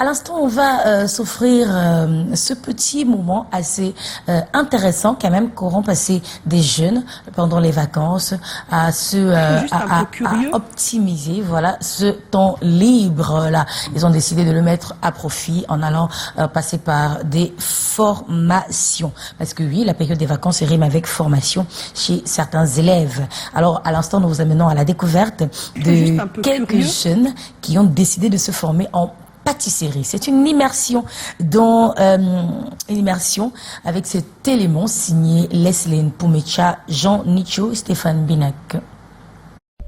À l'instant, on va s'offrir ce petit moment assez intéressant quand même qu'auront passé des jeunes pendant les vacances à optimiser voilà ce temps libre là. Ils ont décidé de le mettre à profit en allant passer par des formations parce que oui, la période des vacances rime avec formation chez certains élèves. Alors à l'instant, nous vous amenons à la découverte de quelques jeunes qui ont décidé de se former en pâtisserie. C'est une immersion dans une immersion avec cet élément signé Leslie Poumecha, Jean Nicho, Stéphane Binac.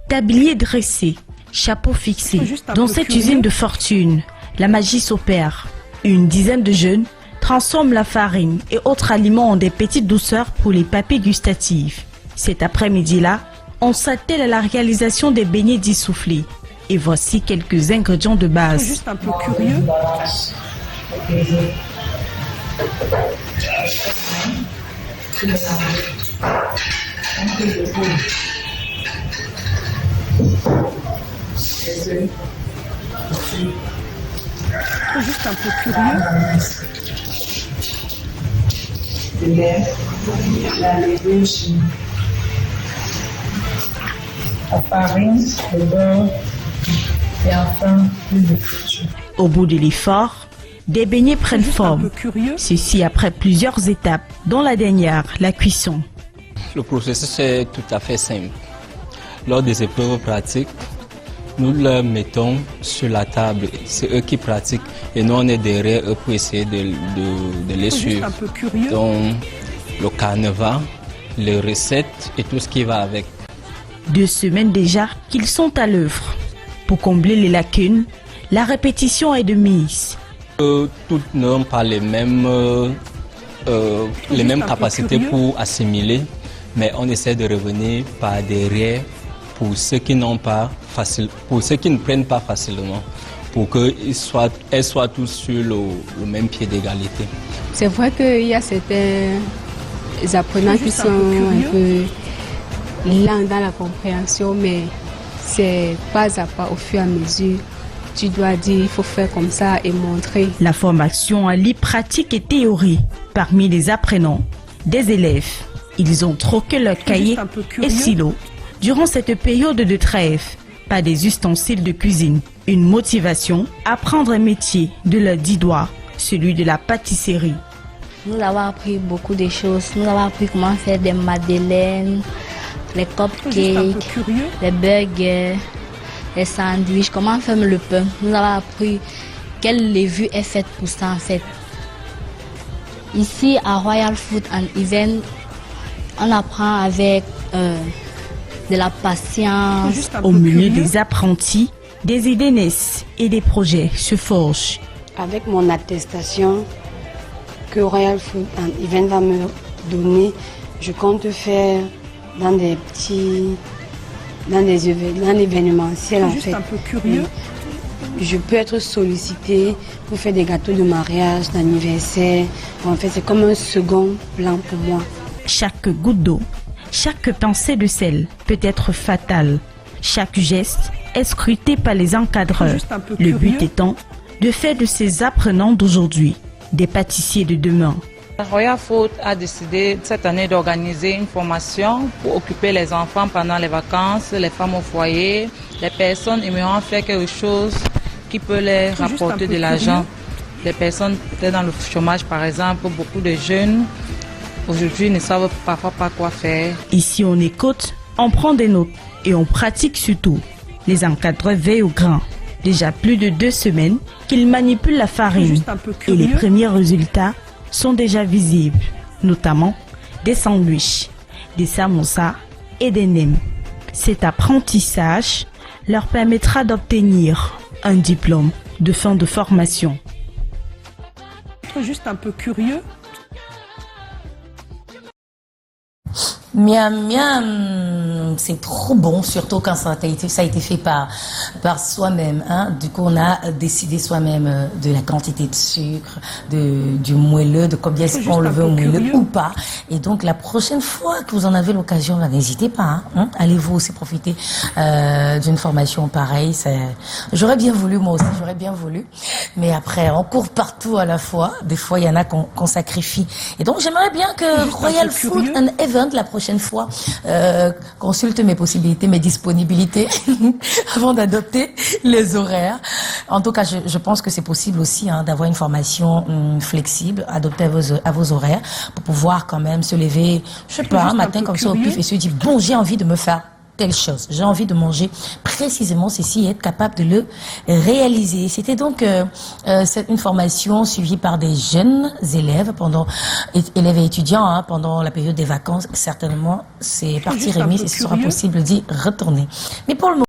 Tablier dressé, chapeau fixé. Dans cette usine de fortune, la magie s'opère. Une dizaine de jeunes transforment la farine et autres aliments en des petites douceurs pour les papilles gustatives. Cet après-midi-là, on s'attelle à la réalisation des beignets dits soufflés. Et voici quelques ingrédients de base. Juste un peu curieux. Juste un peu curieux. La levure, la farine, le beurre et enfin l'huile de friture. Au bout de l'effort, des beignets prennent forme. Ceci après plusieurs étapes, dont la dernière, la cuisson. Le processus est tout à fait simple. Lors des épreuves pratiques, nous leur mettons sur la table. C'est eux qui pratiquent et nous on est derrière eux pour essayer de les suivre. Donc le carnaval, les recettes et tout ce qui va avec. 2 semaines déjà qu'ils sont à l'œuvre. Pour combler les lacunes, la répétition est de mise. Toutes n'ont pas les mêmes capacités pour assimiler, mais on essaie de revenir par derrière pour ceux qui n'ont pas facile, pour ceux qui ne prennent pas facilement, pour qu'elles soient tous sur le même pied d'égalité. C'est vrai qu'il y a certains apprenants qui sont un peu lents dans la compréhension, mais c'est pas à pas, au fur et à mesure. Tu dois dire, il faut faire comme ça et montrer. La formation allie pratique et théorie. Parmi les apprenants, des élèves. Ils ont troqué leurs cahiers et stylos durant cette période de trêve. Pas des ustensiles de cuisine. Une motivation à apprendre un métier de leurs 10 doigts, celui de la pâtisserie. Nous avons appris beaucoup de choses. Nous avons appris comment faire des madeleines, les cupcakes, les burgers, les sandwichs, comment faire le pain. Nous avons appris quelle levure est faite pour ça en fait. Ici à Royal Food and Event, on apprend avec de la patience. Au milieu des apprentis, des idées naissent et des projets se forgent. Avec mon attestation que Royal Food and Event va me donner, je compte faire dans des événementiels en fait. Un peu curieux. Je peux être sollicitée pour faire des gâteaux de mariage, d'anniversaire. En fait, c'est comme un second plan pour moi. Chaque goutte d'eau, chaque pincée de sel peut être fatale. Chaque geste est scruté par les encadreurs. Le but étant de faire de ces apprenants d'aujourd'hui des pâtissiers de demain. Royal Food a décidé cette année d'organiser une formation pour occuper les enfants pendant les vacances, les femmes au foyer, les personnes aimant faire quelque chose qui peut leur rapporter de l'argent. Les personnes peut-être dans le chômage par exemple, beaucoup de jeunes aujourd'hui ne savent parfois pas quoi faire. Ici on écoute, on prend des notes et on pratique surtout. Les encadreurs veillent au grain. Déjà plus de 2 semaines qu'ils manipulent la farine et les premiers résultats sont déjà visibles, notamment des sandwichs, des samosas et des nems. Cet apprentissage leur permettra d'obtenir un diplôme de fin de formation. Juste un peu curieux. Miam miam, c'est trop bon, surtout quand ça a été fait par soi-même. Hein. Du coup, on a décidé soi-même de la quantité de sucre, du moelleux, de combien est-ce qu'on le veut moelleux ou pas. Et donc, la prochaine fois que vous en avez l'occasion, n'hésitez pas. Hein. Allez-vous aussi profiter d'une formation pareille. J'aurais bien voulu, moi aussi, j'aurais bien voulu. Mais après, on court partout à la fois. Des fois, il y en a qu'on sacrifie. Et donc, j'aimerais bien que Royal Food and Event, la prochaine fois, consulte mes possibilités, mes disponibilités avant d'adopter les horaires. En tout cas, je pense que c'est possible aussi hein, d'avoir une formation flexible, adoptée à vos horaires, pour pouvoir quand même se lever, je sais pas, un matin comme ça au pif et se dire, bon, j'ai envie de me faire telle chose. J'ai envie de manger précisément ceci et être capable de le réaliser. C'était donc une formation suivie par des jeunes élèves élèves et étudiants hein, pendant la période des vacances. Certainement, c'est partie remise et ce sera possible d'y retourner. Mais pour le moment,